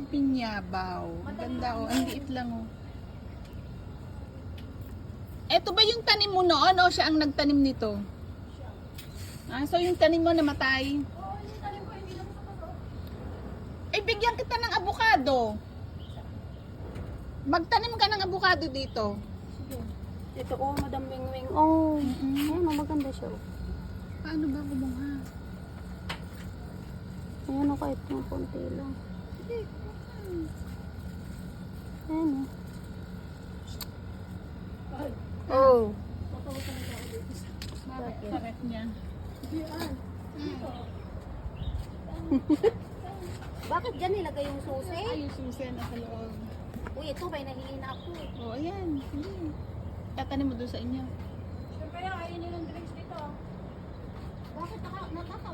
Pinyabaw. Ang ganda oh. Ang liit lang oh. Eto ba yung tanim mo noon o siya ang nagtanim nito? Ah, so yung tanim mo namatay? Oo, yung tanim ko, hindi lang sa totoo. Eh, bigyan kita ng abukado. Magtanim ka ng abukado dito. Sige. Ito, oh, Madam Wingwing. Oh, ayan, oh, maganda siya. Oh. Paano ba kumuha? Ayan, oh, kahit yung konti lang. Ayan, oh. Oh. Bakit? Sakit niya. Bakit dyan nilagay yung susi? Ay, yung susi na sa loob. Uy, ito, may nahihina ako. Oh, ayan. Sige. Tatanim mo doon sa inyo. Siyempre, ayaw nyo ng drinks dito. Bakit nakatawa